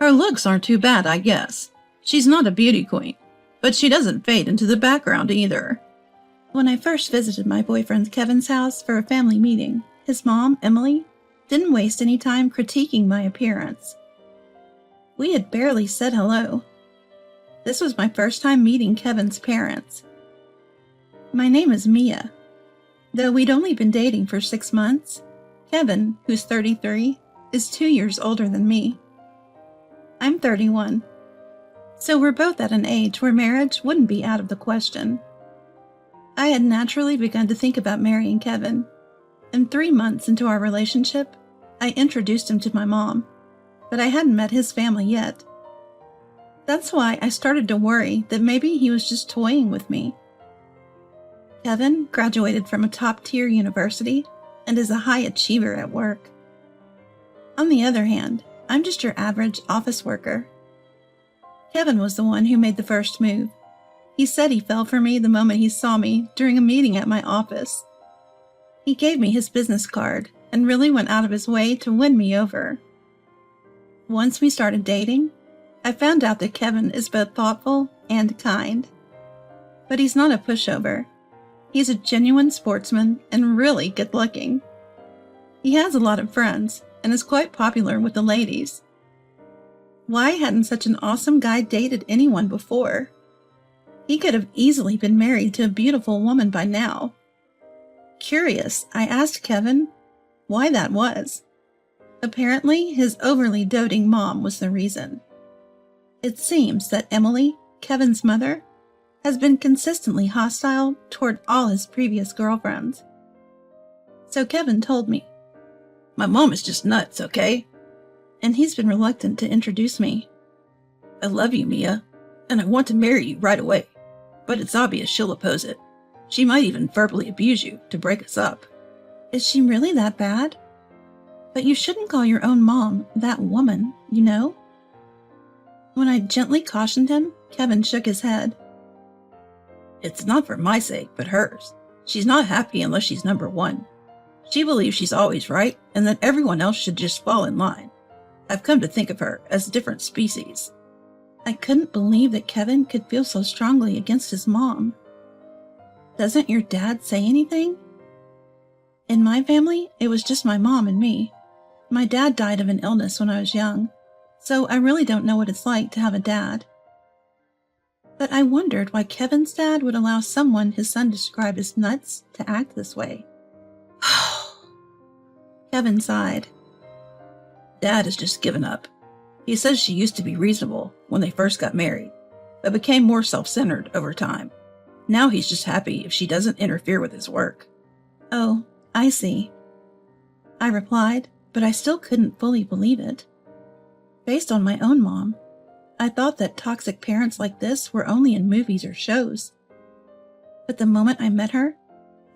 Her looks aren't too bad, I guess. She's not a beauty queen, but she doesn't fade into the background either. When I first visited my boyfriend Kevin's house for a family meeting, his mom, Emily, didn't waste any time critiquing my appearance. We had barely said hello. This was my first time meeting Kevin's parents. My name is Mia. Though we'd only been dating for 6 months, Kevin, who's 33, is 2 years older than me. I'm 31, so we're both at an age where marriage wouldn't be out of the question. I had naturally begun to think about marrying Kevin, and 3 months into our relationship, I introduced him to my mom, but I hadn't met his family yet. That's why I started to worry that maybe he was just toying with me. Kevin graduated from a top-tier university and is a high achiever at work. On the other hand, I'm just your average office worker. Kevin was the one who made the first move. He said he fell for me the moment he saw me during a meeting at my office. He gave me his business card and really went out of his way to win me over. Once we started dating, I found out that Kevin is both thoughtful and kind. But he's not a pushover. He's a genuine sportsman and really good-looking. He has a lot of friends and is quite popular with the ladies. Why hadn't such an awesome guy dated anyone before? He could have easily been married to a beautiful woman by now. Curious, I asked Kevin why that was. Apparently, his overly doting mom was the reason. It seems that Emily, Kevin's mother, has been consistently hostile toward all his previous girlfriends. So Kevin told me, "My mom is just nuts, okay?" And he's been reluctant to introduce me. "I love you, Mia, and I want to marry you right away, but it's obvious she'll oppose it. She might even verbally abuse you to break us up." Is she really that bad? But you shouldn't call your own mom that woman, you know? When I gently cautioned him, Kevin shook his head. "It's not for my sake, but hers. She's not happy unless she's number one. She believes she's always right and that everyone else should just fall in line. I've come to think of her as a different species." I couldn't believe that Kevin could feel so strongly against his mom. Doesn't your dad say anything? In my family, it was just my mom and me. My dad died of an illness when I was young, so I really don't know what it's like to have a dad. But I wondered why Kevin's dad would allow someone his son described as nuts to act this way. Kevin sighed. "Dad has just given up. He says she used to be reasonable when they first got married, but became more self-centered over time. Now he's just happy if she doesn't interfere with his work." Oh, I see. I replied, but I still couldn't fully believe it. Based on my own mom, I thought that toxic parents like this were only in movies or shows. But the moment I met her,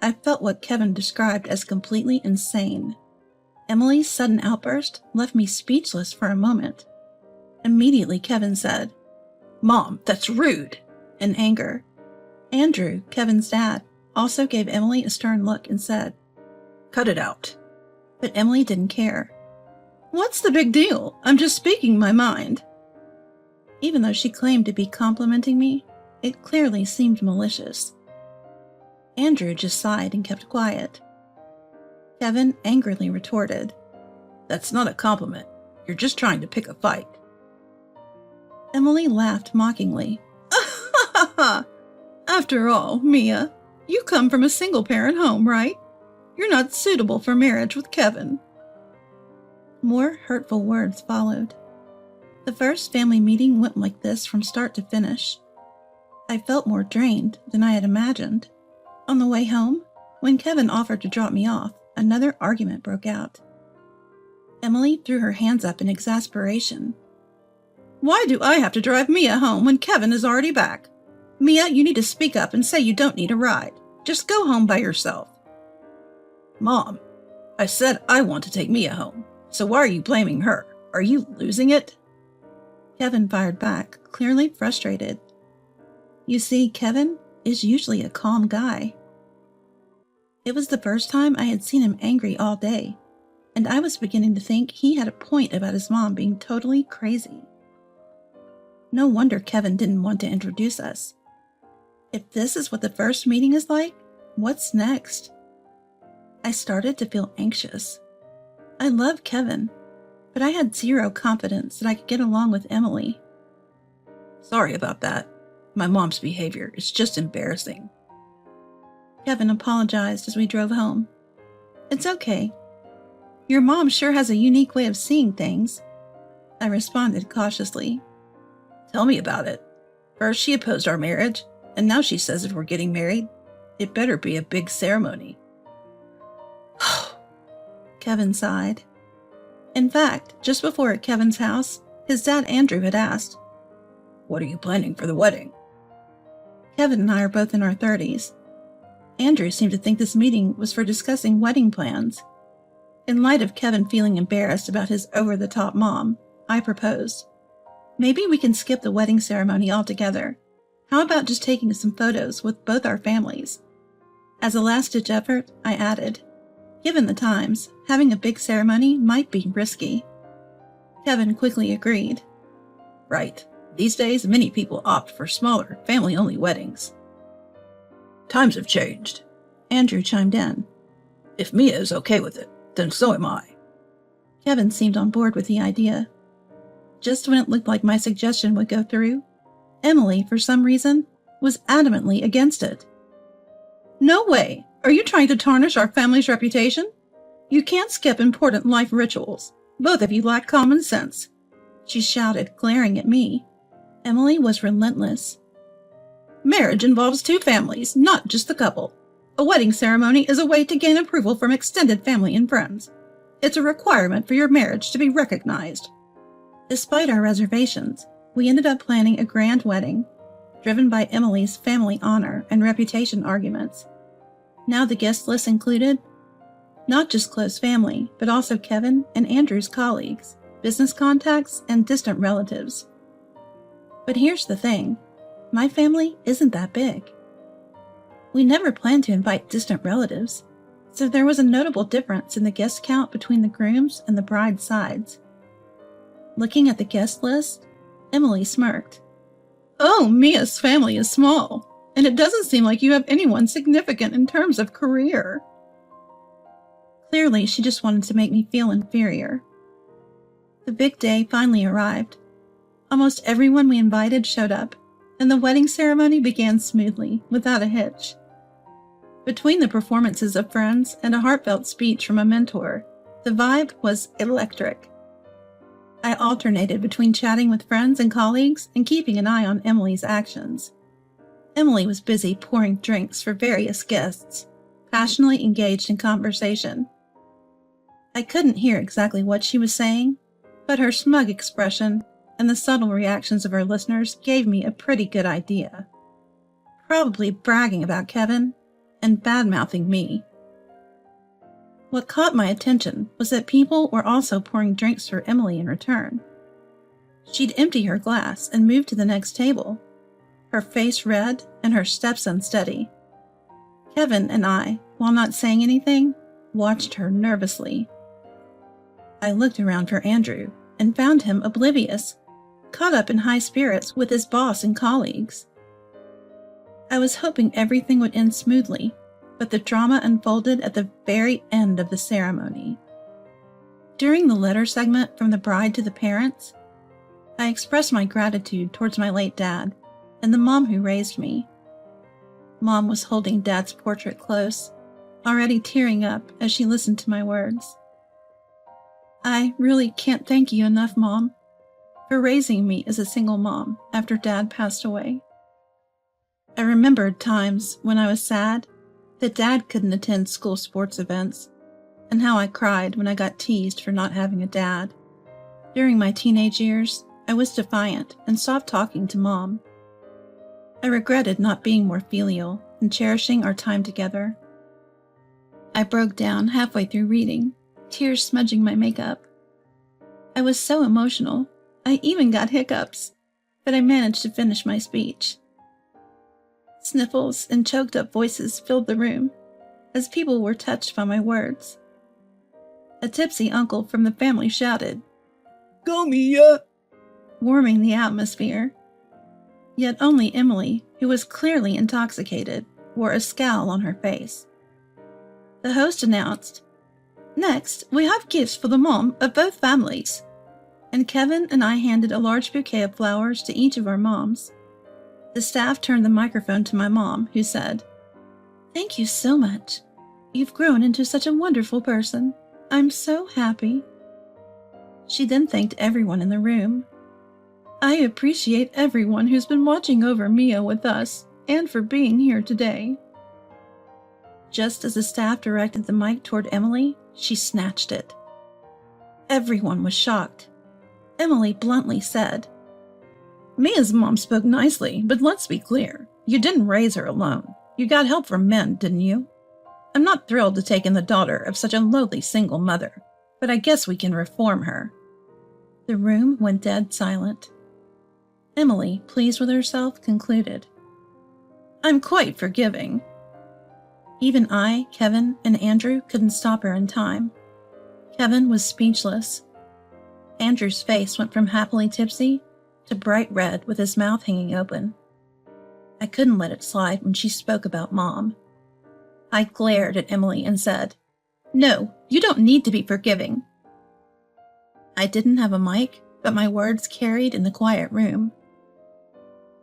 I felt what Kevin described as completely insane. Emily's sudden outburst left me speechless for a moment. Immediately, Kevin said, "Mom, that's rude," in anger. Andrew, Kevin's dad, also gave Emily a stern look and said, "Cut it out." But Emily didn't care. "What's the big deal? I'm just speaking my mind." Even though she claimed to be complimenting me, it clearly seemed malicious. Andrew just sighed and kept quiet. Kevin angrily retorted, "That's not a compliment. You're just trying to pick a fight." Emily laughed mockingly. "After all, Mia, you come from a single-parent home, right? You're not suitable for marriage with Kevin." More hurtful words followed. The first family meeting went like this from start to finish. I felt more drained than I had imagined. On the way home, when Kevin offered to drop me off, another argument broke out. Emily threw her hands up in exasperation. "Why do I have to drive Mia home when Kevin is already back? Mia, you need to speak up and say you don't need a ride. Just go home by yourself." "Mom, I said I want to take Mia home, so why are you blaming her? Are you losing it?" Kevin fired back, clearly frustrated. You see, Kevin is usually a calm guy. It was the first time I had seen him angry all day, and I was beginning to think he had a point about his mom being totally crazy. No wonder Kevin didn't want to introduce us. If this is what the first meeting is like, what's next? I started to feel anxious. I love Kevin, but I had zero confidence that I could get along with Emily. Sorry about that. My mom's behavior is just embarrassing. Kevin apologized as we drove home. It's okay. Your mom sure has a unique way of seeing things. I responded cautiously. Tell me about it. First she opposed our marriage, and now she says if we're getting married, it better be a big ceremony. Kevin sighed. In fact, just before at Kevin's house, his dad Andrew had asked, "What are you planning for the wedding?" Kevin and I are both in our 30s. Andrew seemed to think this meeting was for discussing wedding plans. In light of Kevin feeling embarrassed about his over-the-top mom, I proposed, maybe we can skip the wedding ceremony altogether. How about just taking some photos with both our families? As a last-ditch effort, I added, given the times, having a big ceremony might be risky. Kevin quickly agreed. Right. These days, many people opt for smaller, family-only weddings. Times have changed. Andrew chimed in. If Mia is okay with it, then so am I. Kevin seemed on board with the idea. Just when it looked like my suggestion would go through, Emily, for some reason, was adamantly against it. No way! Are you trying to tarnish our family's reputation? You can't skip important life rituals. Both of you lack common sense, she shouted, glaring at me. Emily was relentless. Marriage involves two families, not just the couple. A wedding ceremony is a way to gain approval from extended family and friends. It's a requirement for your marriage to be recognized. Despite our reservations, we ended up planning a grand wedding, driven by Emily's family honor and reputation arguments. Now the guest list included not just close family, but also Kevin and Andrew's colleagues, business contacts, and distant relatives. But here's the thing, my family isn't that big. We never planned to invite distant relatives, so there was a notable difference in the guest count between the groom's and the bride's sides. Looking at the guest list, Emily smirked. Oh, Mia's family is small, and it doesn't seem like you have anyone significant in terms of career. Clearly, she just wanted to make me feel inferior. The big day finally arrived. Almost everyone we invited showed up, and the wedding ceremony began smoothly, without a hitch. Between the performances of friends and a heartfelt speech from a mentor, the vibe was electric. I alternated between chatting with friends and colleagues and keeping an eye on Emily's actions. Emily was busy pouring drinks for various guests, passionately engaged in conversation. I couldn't hear exactly what she was saying, but her smug expression and the subtle reactions of her listeners gave me a pretty good idea. Probably bragging about Kevin and bad-mouthing me. What caught my attention was that people were also pouring drinks for Emily in return. She'd empty her glass and move to the next table, her face red and her steps unsteady. Kevin and I, while not saying anything, watched her nervously. I looked around for Andrew and found him oblivious, caught up in high spirits with his boss and colleagues. I was hoping everything would end smoothly, but the drama unfolded at the very end of the ceremony. During the letter segment from the bride to the parents, I expressed my gratitude towards my late dad and the mom who raised me. Mom was holding Dad's portrait close, already tearing up as she listened to my words. I really can't thank you enough, Mom, for raising me as a single mom after Dad passed away. I remembered times when I was sad that Dad couldn't attend school sports events, and how I cried when I got teased for not having a dad. During my teenage years, I was defiant and stopped talking to Mom. I regretted not being more filial and cherishing our time together. I broke down halfway through reading, tears smudging my makeup. I was so emotional, I even got hiccups, but I managed to finish my speech. Sniffles and choked-up voices filled the room, as people were touched by my words. A tipsy uncle from the family shouted, "Go, Mia!" warming the atmosphere. Yet only Emily, who was clearly intoxicated, wore a scowl on her face. The host announced, "Next, we have gifts for the mom of both families." And Kevin and I handed a large bouquet of flowers to each of our moms. The staff turned the microphone to my mom, who said, "Thank you so much. You've grown into such a wonderful person. I'm so happy." She then thanked everyone in the room. "I appreciate everyone who's been watching over Mia with us and for being here today." Just as the staff directed the mic toward Emily, she snatched it. Everyone was shocked. Emily bluntly said, "Mia's mom spoke nicely, but let's be clear. You didn't raise her alone. You got help from men, didn't you? I'm not thrilled to take in the daughter of such a lowly single mother, but I guess we can reform her." The room went dead silent. Emily, pleased with herself, concluded, "I'm quite forgiving." Even I, Kevin, and Andrew couldn't stop her in time. Kevin was speechless. Andrew's face went from happily tipsy to bright red with his mouth hanging open. I couldn't let it slide when she spoke about Mom. I glared at Emily and said, "No, you don't need to be forgiving." I didn't have a mic, but my words carried in the quiet room.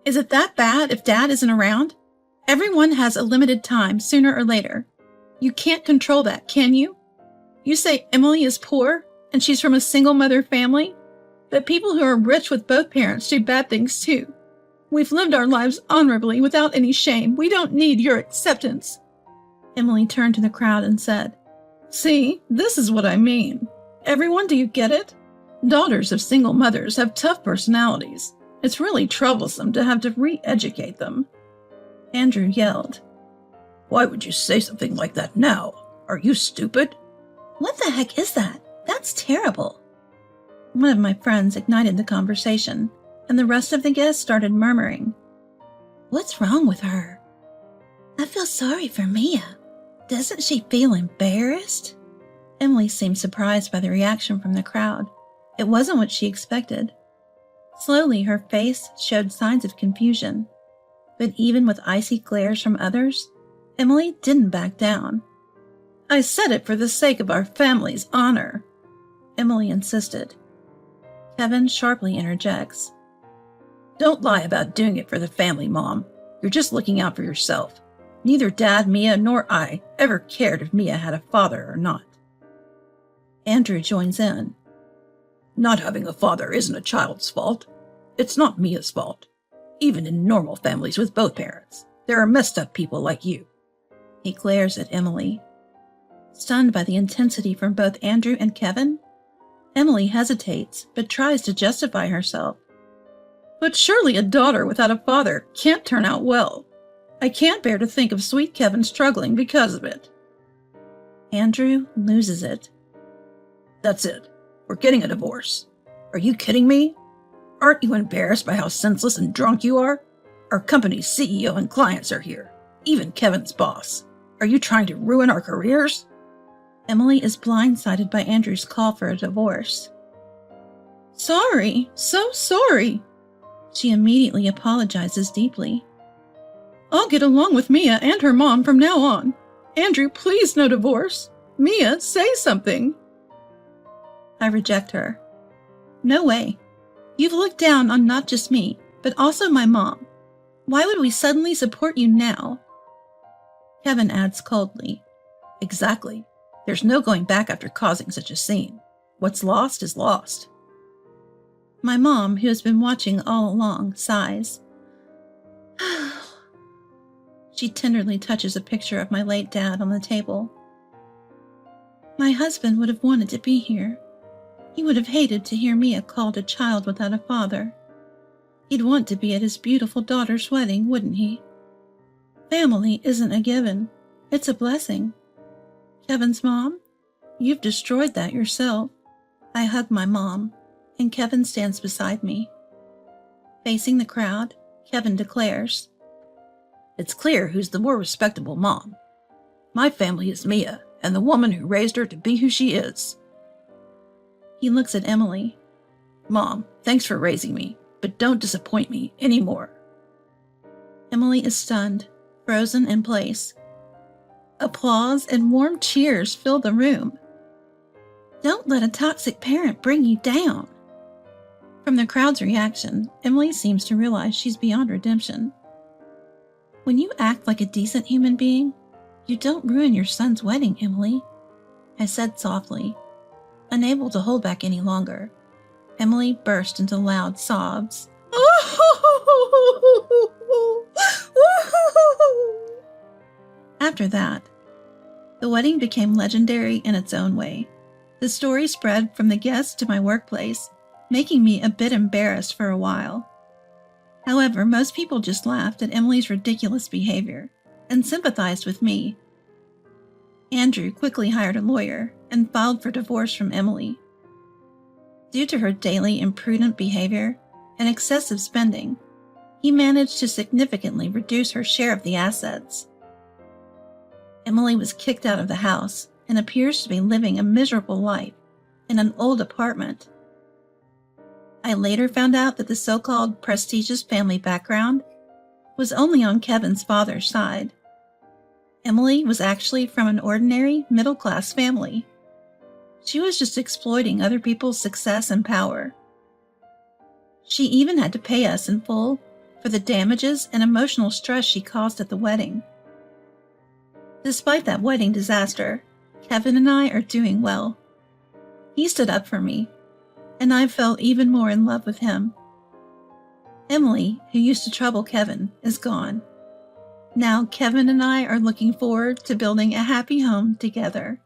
"Is it that bad if Dad isn't around? Everyone has a limited time sooner or later. You can't control that, can you? You say Emily is poor and she's from a single mother family, but people who are rich with both parents do bad things too. We've lived our lives honorably without any shame. We don't need your acceptance." Emily turned to the crowd and said, "See, this is what I mean. Everyone, do you get it? Daughters of single mothers have tough personalities. It's really troublesome to have to re-educate them." Andrew yelled, "Why would you say something like that now? Are you stupid?" "What the heck is that? That's terrible." One of my friends ignited the conversation, and the rest of the guests started murmuring, "What's wrong with her? I feel sorry for Mia. Doesn't she feel embarrassed?" Emily seemed surprised by the reaction from the crowd. It wasn't what she expected. Slowly, her face showed signs of confusion. But even with icy glares from others, Emily didn't back down. "I said it for the sake of our family's honor," Emily insisted. Kevin sharply interjects, "Don't lie about doing it for the family, Mom. You're just looking out for yourself. Neither Dad, Mia, nor I ever cared if Mia had a father or not." Andrew joins in. "Not having a father isn't a child's fault. It's not Mia's fault. Even in normal families with both parents, there are messed up people like you." He glares at Emily. Stunned by the intensity from both Andrew and Kevin, Emily hesitates but tries to justify herself. "But surely a daughter without a father can't turn out well. I can't bear to think of sweet Kevin struggling because of it." Andrew loses it. "That's it. We're getting a divorce. Are you kidding me? Aren't you embarrassed by how senseless and drunk you are? Our company's CEO and clients are here, even Kevin's boss. Are you trying to ruin our careers?" Emily is blindsided by Andrew's call for a divorce. "Sorry, so sorry." She immediately apologizes deeply. "I'll get along with Mia and her mom from now on. Andrew, please no divorce. Mia, say something." I reject her. "No way. You've looked down on not just me, but also my mom. Why would we suddenly support you now?" Kevin adds coldly, "Exactly. There's no going back after causing such a scene. What's lost is lost." My mom, who has been watching all along, sighs. She tenderly touches a picture of my late dad on the table. "My husband would have wanted to be here. He would have hated to hear Mia called a child without a father. He'd want to be at his beautiful daughter's wedding, wouldn't he? Family isn't a given. It's a blessing. Kevin's mom, you've destroyed that yourself." I hug my mom, and Kevin stands beside me. Facing the crowd, Kevin declares, "It's clear who's the more respectable mom. My family is Mia, and the woman who raised her to be who she is." He looks at Emily. "Mom, thanks for raising me, but don't disappoint me anymore. Emily is stunned, frozen in place. Applause and warm cheers fill the room. Don't let a toxic parent bring you down. From the crowd's reaction, Emily seems to realize she's beyond redemption. When you act like a decent human being, you don't ruin your son's wedding, Emily, I said softly. Unable to hold back any longer, Emily burst into loud sobs. After that, the wedding became legendary in its own way. The story spread from the guests to my workplace, making me a bit embarrassed for a while. However, most people just laughed at Emily's ridiculous behavior and sympathized with me. Andrew quickly hired a lawyer and filed for divorce from Emily. Due to her daily imprudent behavior and excessive spending, he managed to significantly reduce her share of the assets. Emily was kicked out of the house and appears to be living a miserable life in an old apartment. I later found out that the so-called prestigious family background was only on Kevin's father's side. Emily was actually from an ordinary middle-class family. She was just exploiting other people's success and power. She even had to pay us in full for the damages and emotional stress she caused at the wedding. Despite that wedding disaster, Kevin and I are doing well. He stood up for me, and I fell even more in love with him. Emily, who used to trouble Kevin, is gone. Now Kevin and I are looking forward to building a happy home together.